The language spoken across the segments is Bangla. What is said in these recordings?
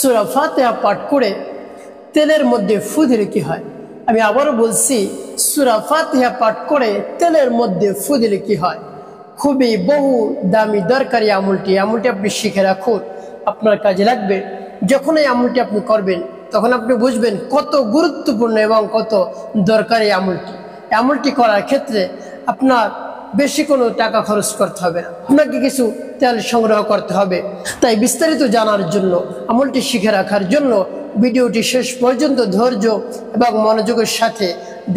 সূরা ফাতিহা পাঠ করে তেলের মধ্যে ফু দিলে কি হয়? আমি আবারও বলছি, সূরা ফাতিহা পাঠ করে তেলের মধ্যে ফু দিলে কি হয়? খুবই বহু দামি দরকারি আমলটি আপনি শিখে রাখুন, আপনার কাজে লাগবে। যখন এই আমলটি আপনি করবেন তখন আপনি বুঝবেন কত গুরুত্বপূর্ণ এবং কত দরকারি আমলটি করার ক্ষেত্রে আপনার বেশি কোনো টাকা খরচ করতে হবে না, আপনাকে কিছু তেল সংগ্রহ করতে হবে। তাই বিস্তারিত জানার জন্য, আমলটি শিখে রাখার জন্য ভিডিওটি শেষ পর্যন্ত ধৈর্য এবং মনোযোগের সাথে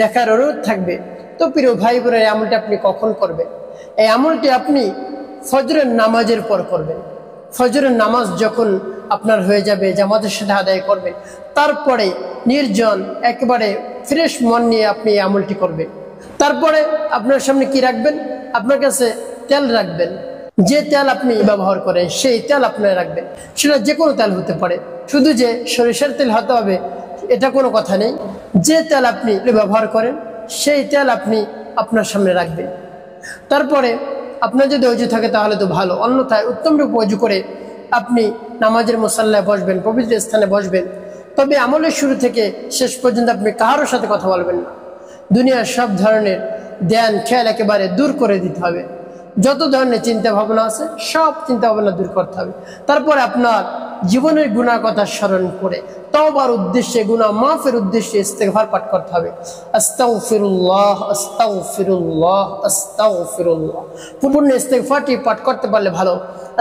দেখার অনুরোধ থাকবে। তো প্রিয় ভাই বোনেরা, এই আমলটি আপনি কখন করবেন? এই আমলটি আপনি ফজরের নামাজের পর করবেন। ফজরের নামাজ যখন আপনার হয়ে যাবে, জামাতের সাথে আদায় করবেন, তারপরে নির্জন একেবারে ফ্রেশ মন নিয়ে আপনি এই আমলটি করবেন। তারপরে আপনার সামনে কি রাখবেন? আপনার কাছে তেল রাখবেন। যে তেল আপনি ব্যবহার করেন সেই তেল আপনারা রাখবেন। সেটা যে কোনো তেল হতে পারে, শুধু যে সরিষার তেল হতে হবে এটা কোনো কথা নেই। যে তেল আপনি ব্যবহার করেন সেই তেল আপনি আপনার সামনে রাখবেন। তারপরে আপনার যদি অজু থাকে তাহলে তো ভালো, অন্যথায় উত্তম রূপে অজু করে আপনি নামাজের মুসাল্লায় বসবেন, পবিত্র স্থানে বসবেন। তবে আমলের শুরু থেকে শেষ পর্যন্ত আপনি কারোর সাথে কথা বলবেন না। দুনিয়ার সব ধরনের ধ্যান খেয়াল একেবারে দূর করে দিতে হবে। যত ধরনের চিন্তা ভাবনা আছে সব চিন্তা ভাবনা দূর করতে হবে। তারপরে আপনার জীবনের গুনাহ কথা স্মরণ করে তওবার উদ্দেশ্যে, গুনাহ মাফের উদ্দেশ্যে ইস্তেগফার পাঠ করতে হবে। আস্তাগফিরুল্লাহ আস্তাগফিরুল্লাহ আস্তাগফিরুল্লাহ। পূর্ণ ইস্তেগফারটি পাঠ করতে পারলে ভালো।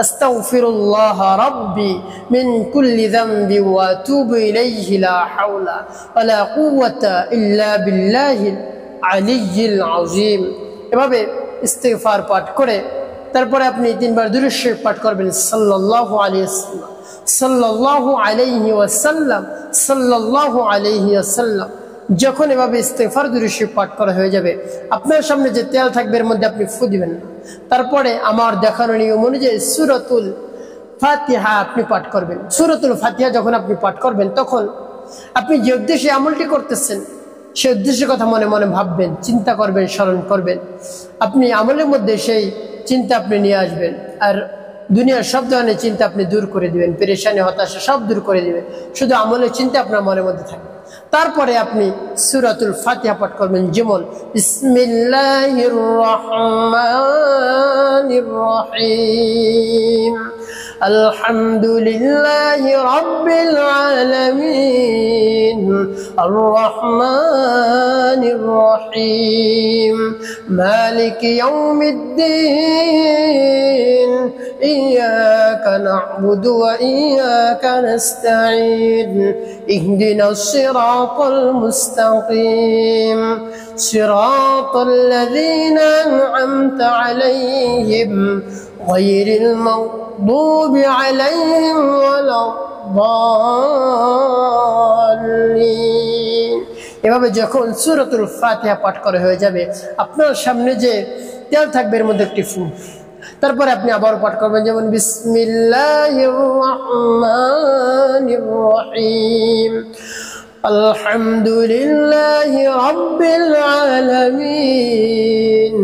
আস্তাগফিরুল্লাহ রাব্বি মিন কুল্লি যামবি ওয়া আতুবু ইলাইহি লা হাওলা ওয়া লা কুওয়াতা ইল্লা বিল্লাহিল আলিয়্যিল আযীম। এভাবে ইস্তেগফার পাঠ করে তারপরে আপনি 3 বার দুরূদ শরীফ পাঠ করবেন, সাল্লাল্লাহু আলাইহি ওয়াসাল্লাম সাল্লাল্লাহু আলাইহি ওয়াসাল্লাম সাল্লাল্লাহু আলাইহি ওয়াসাল্লাম। যখন এভাবে ইস্তেগফার দুরূদ শরীফ পাঠ করা হয়ে যাবে, আপনার সামনে যে তেল থাকবে এর মধ্যে আপনি ফু দিবেন না। তারপরে আমার দেখানো নিয়ম অনুযায়ী সূরাতুল ফাতিহা আপনি পাঠ করবেন। সূরাতুল ফাতিহা যখন আপনি পাঠ করবেন তখন আপনি যে উদ্দেশ্যে আমলটি করতেছেন সেই উদ্দেশ্যের কথা মনে মনে ভাববেন, চিন্তা করবেন, স্মরণ করবেন। আপনি আমলের মধ্যে সেই চিন্তা আপনি নিয়ে আসবেন, আর দুনিয়ার সব ধরনের চিন্তা আপনি দূর করে দিবেন, পেরেশানি হতাশা সব দূর করে দিবেন। শুধু আমলের চিন্তা আপনার মনের মধ্যে থাকবে। তারপরে আপনি সূরাতুল ফাতিহা পাঠ করবেন, যেমন বিসমিল্লাহির রহমানির রহিম আলহামদুলিল্লাহি রাব্বিল আলামিন আর রহমানির রহিম মালিকি ইয়াউমিদ্দিন ইয়্যাকা না'বুদু ওয়া ইয়্যাকা নাস্তাঈন ইহদিনাস সিরাতাল মুস্তাকিম সিরাতাল লাযীনা আন'আমতা আলাইহিম গায়রিল মাগদুবি আলাইহিম ওয়ালাদ-দাল্লিন। এভাবে যখন সূরাতুল ফাতিহা পাঠ করা হয়ে যাবে, আপনার সামনে যে তেল থাকবে এর মধ্যে একটি ফু, তারপরে আপনি আবার পাঠ করবেন, যেমন বিসমিল্লাহির রহমানির রহিম আলহামদুলিল্লাহি রাব্বিল আলামিন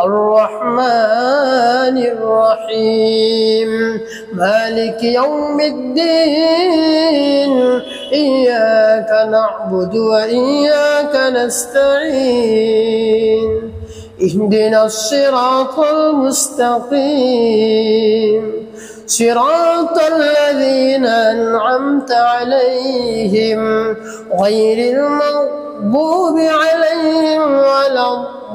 আর রহমানির রহিম মালিকি ইয়াউমিদ্দিন ইয়্যাকা না'বুদু ওয়া ইয়্যাকা নাস্তাঈন ইহদিনাস সিরাতাল মুস্তাকিম সিরাতাল লাযীনা আন'আমতা আলাইহিম গায়রিল মাগদুবি আলাইহিম ওয়ালাদ-দাল্লিন।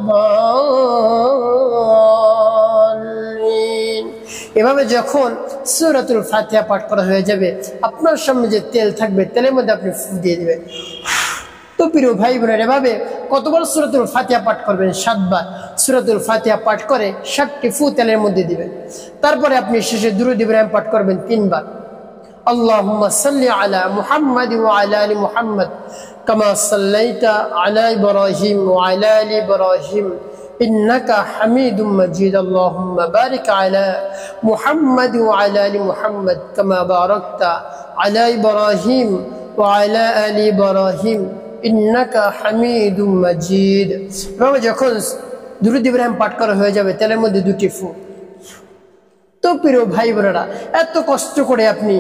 এভাবে যখন সূরাতুল ফাতিহা পাঠ করা হয়ে যাবে, আপনার সামনে যে তেল থাকবে তেলের মধ্যে আপনি ফু দিয়ে দিবেন। তো প্রিয় ভাই বোনেরা, এভাবে কতবার সূরাতুল ফাতিহা পাঠ করবেন? 7 বার। সূরাতুল ফাতিহা পাঠ করে 7টি ফু তেলের মধ্যে দিবেন। তারপরে আপনি শেষে দুরূদ ইব্রাহিম পাঠ করবেন 3 বার। আল্লাহুম্মা সাল্লি আলা মুহাম্মাদ ওয়া আলা আলি মুহাম্মাদ কামা সাল্লাইতা আলা ইব্রাহিম ওয়া আলা আলি ইব্রাহিম ইন্নাকা হামিদুম মাজিদ। আল্লাহুম্মা বারিক আলা মুহাম্মাদ ওয়া আলা আলি মুহাম্মাদ কামা বারাকতা আলা ইব্রাহিম ওয়া আলা আলি ইব্রাহিম ইন্নাকা হামিদুম মাজিদ। এভাবে যখন দুরূদ ইব্রাহিম পাঠ করা হয়ে যাবে, তেলের মধ্যে 2টি ফু। তো প্রিয় ভাই বোনেরা, এত কষ্ট করে আপনি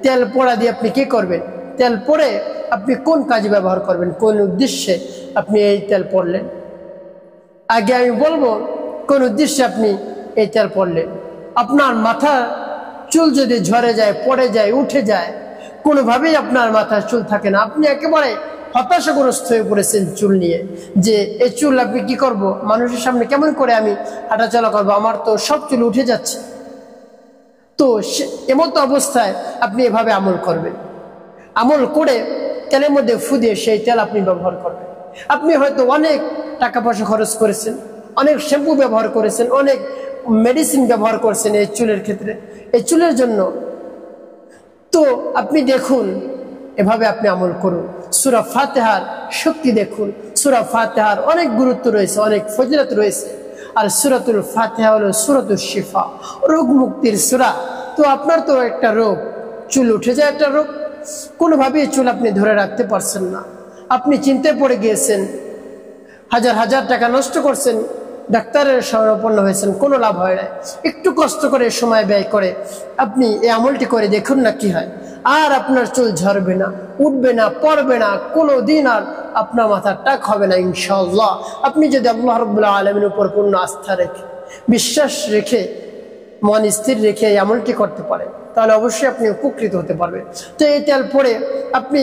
তেল পোড়া দিয়ে আপনি কি করবেন? তেল পরে আপনি কোন কাজে ব্যবহার করবেন, কোন উদ্দেশ্যে আপনি এই তেল পড়লেন? আগে আমি বলবো কোন উদ্দেশ্যে আপনি এই তেল পড়লেন। আপনার মাথা চুল যদি ঝরে যায়, পড়ে যায়, উঠে যায়, কোনোভাবেই আপনার মাথার চুল থাকে না, আপনি একেবারে হতাশাগ্রস্ত হয়ে পড়েছেন চুল নিয়ে, যে এই চুল আপনি কি করব, মানুষের সামনে কেমন করে আমি হাঁটাচলা করবো, আমার তো সব চুল উঠে যাচ্ছে। তো এমতো অবস্থায় আপনি এভাবে আমল করবেন। আমল করে তেলের মধ্যে ফু দিয়ে সেই তেল আপনি ব্যবহার করবেন। আপনি হয়তো অনেক টাকা পয়সা খরচ করেছেন, অনেক শ্যাম্পু ব্যবহার করেছেন, অনেক মেডিসিন ব্যবহার করছেন এই চুলের ক্ষেত্রে, এই চুলের জন্য। তো আপনি দেখুন, এভাবে আপনি আমল করুন। সূরা ফাতিহার শক্তি দেখুন। সূরা ফাতিহার অনেক গুরুত্ব রয়েছে, অনেক ফজিলত রয়েছে। আর সূরাতুল ফাতিহা হলো সূরাতুশ শিফা, রোগ মুক্তির সূরা। তো আপনার তো একটা রোগ, চুল উঠে যায়, একটা রোগ, কোনোভাবেই চুল আপনি ধরে রাখতে পারছেন না, আপনি চিন্তায় পড়ে গিয়েছেন, হাজার হাজার টাকা নষ্ট করছেন, ডাক্তারের শরণাপন্ন হয়েছেন, কোনো লাভ হয় না। একটু কষ্ট করে সময় ব্যয় করে আপনি এই আমলটি করে দেখুন না কি হয়। আর আপনার চুল ঝরবে না, উঠবে না, পড়বে না, কোনো দিন আর আপনার মাথার টাক হবে না ইনশাআল্লাহ। আপনি যদি আল্লাহ রাব্বুল আলামিনের উপর পূর্ণ আস্থা রেখে, বিশ্বাস রেখে, মন স্থির রেখে এই আমলটি করতে পারেন, তাহলে অবশ্যই আপনি উপকৃত হতে পারবেন। তো এই তেল পরে আপনি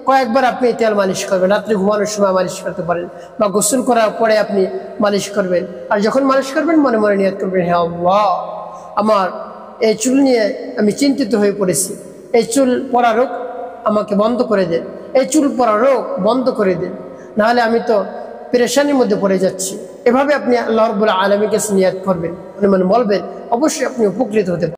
কয়েকবার আপনি তেল মালিশ করবেন। রাত্রে ঘুমানোর সময় মালিশ করতে পারেন, বা গোসল করার পরে আপনি মালিশ করবেন। আর যখন মালিশ করবেন মনে মনে নিয়ত করবেন, হে আল্লাহ, আমার এই চুল নিয়ে আমি চিন্তিত হয়ে পড়েছি, এই চুল পড়া রোগ আমাকে বন্ধ করে দেন, এই চুল পড়া রোগ বন্ধ করে দেন, নাহলে আমি তো পেরেশানির মধ্যে পড়ে যাচ্ছি। এভাবে আপনি আল্লাহ রাব্বুল আলামিনের কাছে নিয়ত করবেন, মানে বলবেন, অবশ্যই আপনি উপকৃত হতে পারবেন।